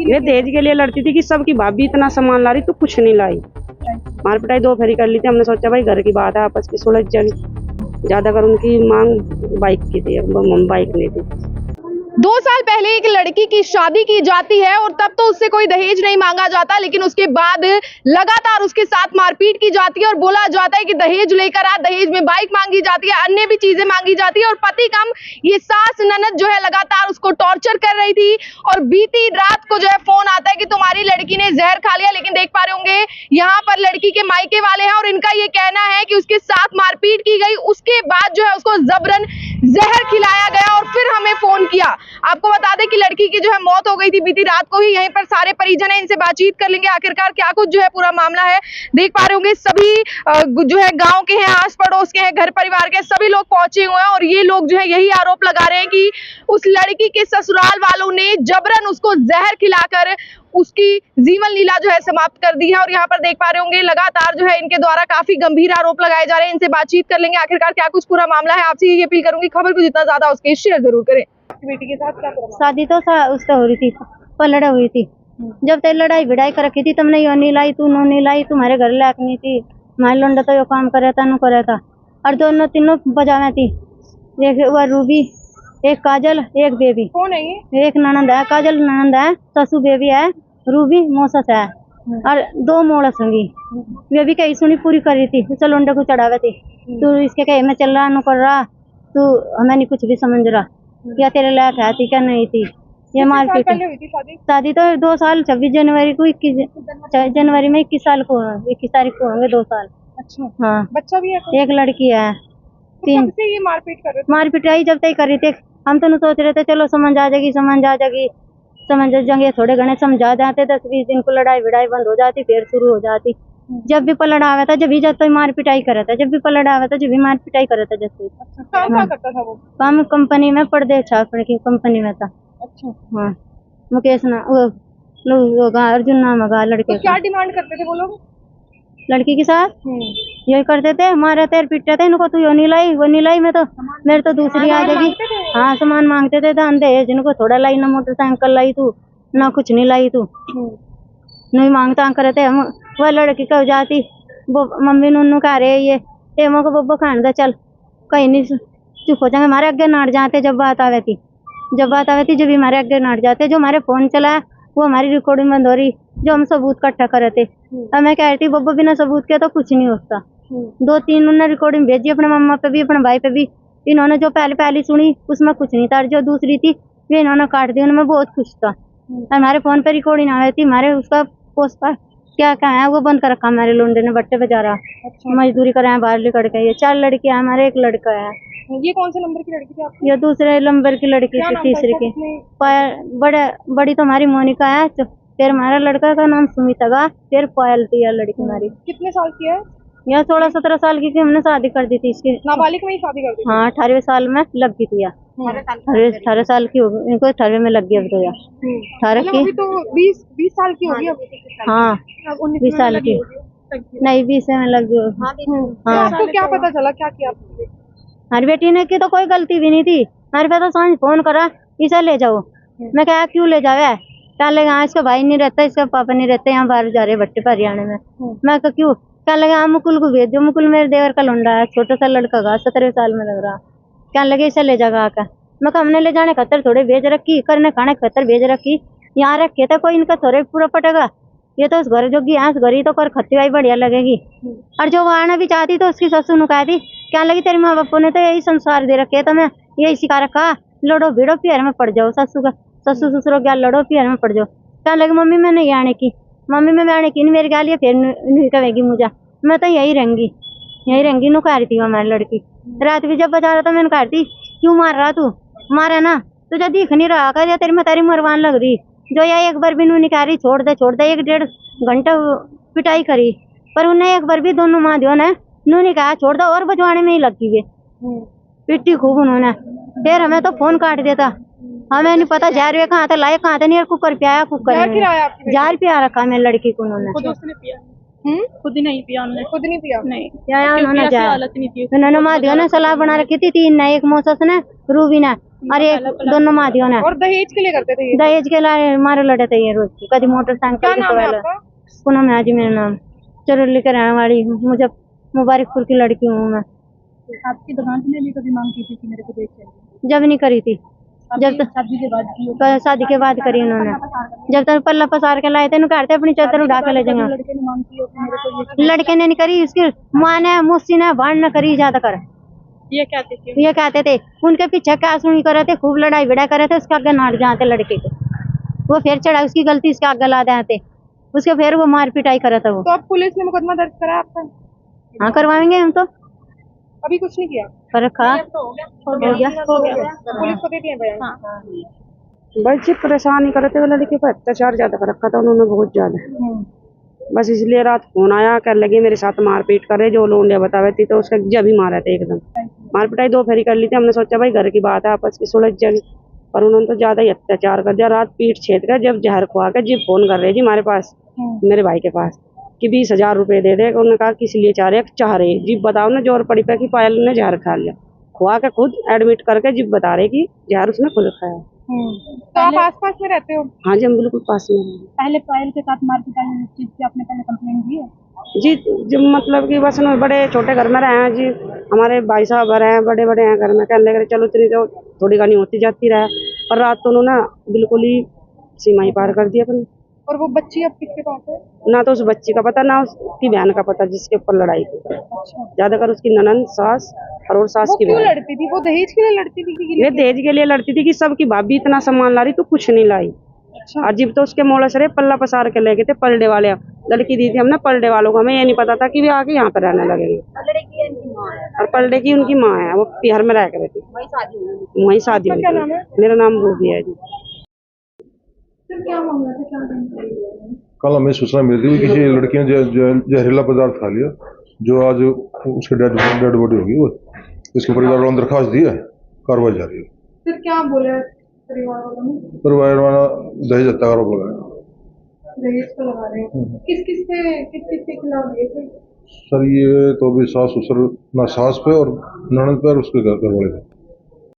ये दहेज के लिए लड़ती थी कि सबकी भाभी इतना सामान ला रही तो कुछ नहीं लाई। मार पिटाई दो फेरी कर ली थी। हमने सोचा भाई घर की बात है, आपस की सुलझ जाएगी। ज्यादातर उनकी मांग बाइक की थी, बाइक नहीं थी। 2 साल पहले एक लड़की की शादी की जाती है और तब तो उससे कोई दहेज नहीं मांगा जाता, लेकिन उसके बाद लगातार उसके साथ मारपीट की जाती है और बोला जाता है कि दहेज लेकर आ। दहेज में बाइक मांगी जाती है, अन्य भी चीजें मांगी जाती है और पति कम ये सास ननद जो है लगातार उसको टॉर्चर कर रही थी। और बीती रात को जो है फोन आता है कि तुम्हारी लड़की ने जहर खा लिया। लेकिन देख पा रहे होंगे यहाँ पर लड़की के मायके वाले हैं और इनका ये कहना है कि उसके साथ मारपीट की गई, उसके बाद जो है उसको जबरन जहर खिलाया गया और फिर हमें फोन किया। आपको बता दें कि लड़की की जो है मौत हो गई थी बीती रात को ही। यहीं पर सारे परिजन है, इनसे बातचीत कर लेंगे आखिरकार क्या कुछ जो है पूरा मामला है। देख पा रहे होंगे सभी जो है गांव के हैं, आस पड़ोस के हैं, घर परिवार के सभी लोग पहुंचे हुए हैं और ये लोग जो है यही आरोप लगा रहे हैं कि उस लड़की के ससुराल वालों ने जबरन उसको जहर खिलाकर उसकी जीवन लीला जो है समाप्त कर दी है। और यहाँ पर देख पा रहे होंगे लगातार जो है इनके द्वारा काफी गंभीर आरोप लगाए जा रहे हैं। इनसे बातचीत कर लेंगे आखिरकार क्या कुछ पूरा मामला है। आपसे ये अपील करूंगी खबर को जितना ज्यादा उसके शेयर जरूर करें। बेटी के साथ क्या करा? शादी तो उससे हो रही थी, पर लड़ाई हुई थी। जब तक लड़ाई भिड़ाई कर रखी थी, तुमने यो नहीं लाई, तू नो नहीं लाई, तुम्हारे घर लायक नहीं थी। हमारे लंडा तो यो काम करे था, नु करे था। और दोनों तीनों बजावे थी, एक वो रूबी, एक काजल, एक बेबी। कौन है ये? एक ननंद है, काजल ननंद है, ससु बेबी है, रूबी मौसस है और 2 मोड़स होंगी। बेबी कही सुनी पूरी कर रही थी, उसे लंडे को चढ़ावे थी। तू इसके कहे मैं चल रहा, नु कर रहा, तू हमें नहीं कुछ भी समझ रहा, या तेरे लायक है थी क्या नहीं थी। ये मारपीट शादी तो 2 साल 26 जनवरी को 21 जनवरी में 21 साल को 21 तारीख को होंगे 2 साल। अच्छा हाँ, बच्चा भी है? एक लड़की है। तो कब से ये मारपीट कर रहे थे? मारपीट आई जब तक कर रही थे। हम तो सोच रहे थे चलो समझ आ जाएगी, समझ आ जाएगी, समझ जाएंगे, थोड़े घने समझा जाते। 10-20 दिन को लड़ाई भिड़ाई बंद हो जाती, फिर शुरू हो जाती। जब भी पलट आवा था, जब भी जब तो मार पिटाई करा था, जब भी पलट आवा था, जब भी मार पिटाई करा था। जैसे काम क्या करता था वो? काम कंपनी में पर्दे छापने की कंपनी में था। अच्छा हाँ, मुकेश ना वो अर्जुन नाम है लड़के तो क्या डिमांड करते थे वो लोग लड़की के साथ? यही करते थे, मारे थे पीटते थे इनको, तू यो नहीं लाई वो नहीं लाई, मैं तो मेरे तो दूसरी आ जाएगी। हाँ, सामान मांगते थे, दान दे जिनको थोड़ा लाई, ना मोटरसाइकिल लाई तू, ना कुछ नहीं लाई तू, नहीं मांगता करे थे हम। वह लड़की कब जाती वो मम्मी नन्नू कह रहे ये टेमो को बब्बो खान दे, चल कहीं नहीं चुप हो जाएंगे। हमारे आगे नाट जाते जब बात आवे थी, जब भी हमारे आगे नाट जाते। जो हमारे फोन चला वो हमारी रिकॉर्डिंग बंद हो रही, जो हम सबूत इकट्ठा करे थे। अब मैं कह रही थी बब्बो बिना सबूत के तो कुछ नहीं होता। 2-3 उन्होंने रिकॉर्डिंग भेजी अपने मम्मा पे भी, अपने भाई पे भी। इन्होंने जो पहली सुनी उसमें कुछ नहीं था, जो दूसरी थी वे इन्होंने काट दी, उनमें बहुत कुछ था। हमारे फोन पे रिकॉर्डिंग आ रही थी, हमारे उसका पोस्ट पर क्या है वो बंद कर रखा हमारे लोंडे ने, बट्टे पे जा रहा। अच्छा। मजदूरी कर रहे हैं बाहर लिकड़ के। ये 4 लड़कियां, हमारे 1 लड़का है। ये कौन से नंबर की लड़की थी आपकी? ये दूसरे नंबर की लड़की थी, तीसरी की। बड़ी तो हमारी मोनिका है, फिर हमारा लड़का का नाम सुमित है, फिर पायल थी यार लड़की हमारी। कितने साल की है? यह 16-17 साल की थी, हमने शादी कर दी थी इसकी। नाबालिग में ही शादी कर दी? हाँ, 18वें साल में लग गई थी यार। 18 साल की हो गई, इनको 18वें में लग गई अब तो यार। 18 की तो 20 साल की होगी अब। हाँ, 20 साल की नहीं, 20 में लग गई। हाँ, आपको क्या पता चला, क्या किया आपने? हमारी बेटी ने की तो कोई गलती भी नहीं थी। हमारे पे तो सांझ फोन करा, इसे ले जाओ। मैं कहा क्यों ले जावे, क्या लगा इसका भाई नहीं रहता, इसका पापा नहीं रहते, यहाँ बाहर जा रहे भट्टे पर हरियाणा में। मैं कहा क्यों, क्या लगा हाँ मुकुल को भेज दो, मुकुल मेरे देवर का लौंडा है, छोटा सा लड़का का 17 साल में लग रहा। क्या लगे इसे ले जाएगा आकर। मैं कहा हमने ले जाने खतर थोड़े भेज रखी, करने खाने खतर भेज रखी, यहाँ रखे थे कोई इनका थोड़े पूरा पटेगा। ये तो उस घर जोगी है, उस घर ही तो कर खत्ती भाई बढ़िया लगेगी। और जो वो आना भी चाहती तो उसकी ससुर कहा थी, क्या लगी तेरे माँ बापू ने तो यही संसार दे रखे, तो मैं यही सिखा रखा, लड़ो भिड़ो पियर में पड़ जाओ, ससुर ससुरों क्या लड़ो पियर में पड़ जाओ। क्या लगे मम्मी मैं नहीं आने की, मम्मी मैं आने की नहीं, मेरी गालियाँ फिर नहीं कहेगी मुझे, मैं तो यही रहेंगी नु कह रही थी हमारी लड़की। रात भी जब बजा रहा था मैंने कहा थी क्यों मार रहा तू, मारा ना तुझे दिख नहीं रहा कर, तेरी मैं तारी मरवान लग रही। जो या एक बार भी नू नहीं कह रही छोड़ दे 1-1.5 घंटा पिटाई करी, पर उन्हें एक बार भी दोनों माँ दियो ने नू नहीं कहा छोड़ दो, और बजवाने में ही लगी वे पिट्टी खूब उन्होंने। फिर हमें तो फोन काट देता, हमें नहीं पता जार वे कहाँ था, लाए कहाँ था नहीं, कुकर पियाया, कुकर जार पिया रखा मेरी लड़की को उन्होंने। खुद ही नहीं पिया हमने। खुद नहीं पिया? नहीं, क्या उन्होंने ऐसी जाया हालत नहीं थी। उन्होंने मादियों ने सलाह बना रखी थी 3 ने, एक मोसस ने, रूबी ने और एक दोनों मादियों ने। और दहेज के लिए करते थे ये? दहेज के लिए मारे लड़े थे ये रोज की, कभी क्या मोटरसाइकिल के नाम है सवाल। आपका? पूनम है जी मेरा नाम, चरोली के रहने वाली हूँ, मुझे मुबारकपुर की लड़की हूँ मैं। आपकी दुकान ने भी कभी मांग की थी कि मेरे को बेच चाहिए? जब नहीं करी थी, जब तक शादी के बाद की शादी के बाद करी उन्होंने। जब तक पल्ला पसार के लाए थे इन्होंने कहते अपनी चादर उठा के ले जाएंगे। लड़के ने मांग की होती मेरे को लड़के ने नहीं करी, इसकी माँ ने मुस्सी ने भाड़ न करी ज्यादा कर। ये क्या थे? ये कहते थे उनके पीछे क्या सुनी करे थे, खूब लड़ाई भिड़ा करे थे, उसके आगे नाट जाते लड़के को, वो फिर चढ़ा, उसकी गलती इसके आगे ला देते, उसके फिर वो मार पिटाई करा था वो। तो अब पुलिस ने मुकदमा दर्ज करा आपका? हाँ करवाएंगे हम तो, अभी कुछ नहीं किया? पर रखा हो गया। पुलिस को दे दिए बयान? हाँ। बच्चे परेशान ही करते, वो लड़के पर अत्याचार ज्यादा कर रखा था उन्होंने, बहुत ज्यादा। बस इसलिए रात फोन आया, कर लगे मेरे साथ मारपीट करे, जो लोंडिया बतावे थी तो उसका जब ही मारा था एकदम। मार पिटाई 2 फेरी कर ली थी, हमने सोचा भाई घर की बात है, आपस की सुलझ जाएगी, पर उन्होंने तो ज्यादा ही अत्याचार कर दिया। रात पीठ छेद कर जब जहर खुआ के जिप फोन कर रहे जी हमारे पास, मेरे भाई के पास, कि 20,000 रुपए दे दे। उन्होंने कहा किस लिए चाह रहे जी बताओ ना, जोर पड़ी पे कि पायल ने जहर खा लिया, खुआ के खुद एडमिट करके जिप बता रहे कि जहर उसने खुद खाया। तो आप आसपास में रहते हो? हाँ जी, हम बिल्कुल पास में हैं। पहले पायल के साथ मार पिटाई चीज की आपने पहले कंप्लेंट दी है? जी जब मतलब कि बस बड़े छोटे घर में रहे हैं जी, हमारे भाई साहब रहे हैं, बड़े बड़े हैं घर में, कहने लगे चलो इतनी तो थोड़ी गानी होती जाती रहे, पर रात तो उन्होंने बिल्कुल ही सीमा ही पार कर दिया अपनी। और वो बच्ची अब किसके पास है? ना तो उस बच्ची का पता, ना उसकी बहन का पता जिसके ऊपर लड़ाई की। ज्यादातर उसकी ननद, सास और सास वो की क्यों बहन। लड़ती थी? वो दहेज के लिए लड़ती थी कि वे दहेज के लिए लड़ती थी कि सबकी भाभी इतना सामान ला रही तो कुछ नहीं लाई। अच्छा। अजीब तो उसके मोड़े सरे पल्ला पसार के ले गए थे पलडे वाले, लड़की दी थी हमने पलडे वालों को, हमें ये नहीं पता था कि वे आके यहाँ पर रहने लगेंगे। और पलडे की उनकी माँ है, वो बिहार में रह कर थी, वही शादी हुई थी। मेरा नाम रूबी है जी। कल हमें सूचना मिली थी किसी लड़की ने जहरीला पदार्थ खा लिया, जो आज उसकी डेड बॉडी होगी, वो इसके परिवार वालों ने दरखास्त दी है, कार्रवाई जारी है। फिर क्या बोले परिवार वालों ने? परिवार वाला दहेज हत्या का आरोप लगाया। दहेज को लगा रहे हैं? किस किस के खिलाफ ये थे? सर ये तो अभी सास ससुर, ना सास पे और ननद पे और उसके घर वाले पे।